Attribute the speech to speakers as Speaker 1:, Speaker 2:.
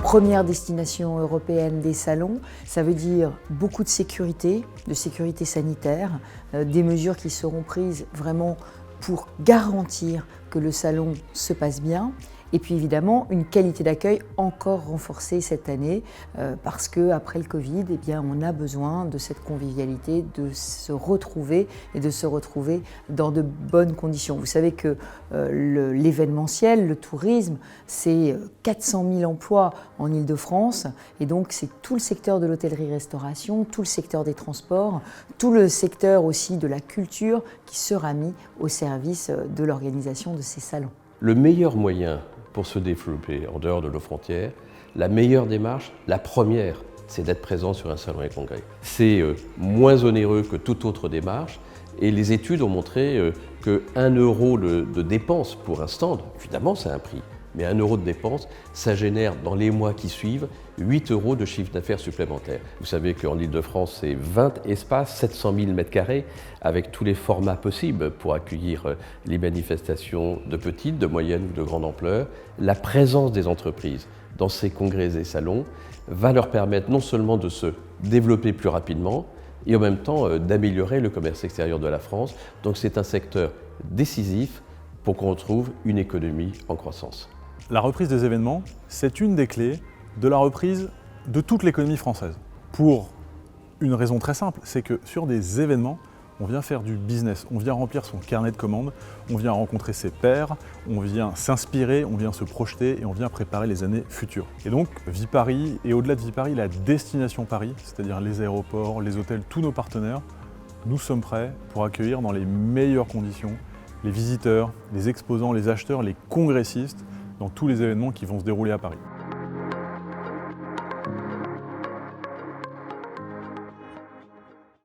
Speaker 1: Première destination européenne des salons, ça veut dire beaucoup de sécurité sanitaire, des mesures qui seront prises vraiment pour garantir que le salon se passe bien. Et puis évidemment, une qualité d'accueil encore renforcée cette année parce qu'après le Covid, eh bien, on a besoin de cette convivialité, de se retrouver et de se retrouver dans de bonnes conditions. Vous savez que l'événementiel, le tourisme, c'est 400 000 emplois en Île-de-France et donc c'est tout le secteur de l'hôtellerie-restauration, tout le secteur des transports, tout le secteur aussi de la culture qui sera mis au service de l'organisation de ces salons.
Speaker 2: Le meilleur moyen pour se développer en dehors de nos frontières, la meilleure démarche, la première, c'est d'être présent sur un salon et congrès. C'est moins onéreux que toute autre démarche et les études ont montré que 1 euro de dépense pour un stand, évidemment c'est un prix, mais 1 euro de dépense, ça génère dans les mois qui suivent 8 euros de chiffre d'affaires supplémentaire. Vous savez qu'en Île-de-France, c'est 20 espaces, 700 000 m2, avec tous les formats possibles pour accueillir les manifestations de petite, de moyenne ou de grande ampleur. La présence des entreprises dans ces congrès et salons va leur permettre non seulement de se développer plus rapidement, et en même temps d'améliorer le commerce extérieur de la France. Donc c'est un secteur décisif pour qu'on retrouve une économie en croissance.
Speaker 3: La reprise des événements, c'est une des clés de la reprise de toute l'économie française. Pour une raison très simple, c'est que sur des événements, on vient faire du business, on vient remplir son carnet de commandes, on vient rencontrer ses pairs, on vient s'inspirer, on vient se projeter et on vient préparer les années futures. Et donc Viparis, et au-delà de Viparis, la destination Paris, c'est-à-dire les aéroports, les hôtels, tous nos partenaires, nous sommes prêts pour accueillir dans les meilleures conditions les visiteurs, les exposants, les acheteurs, les congressistes dans tous les événements qui vont se dérouler à Paris.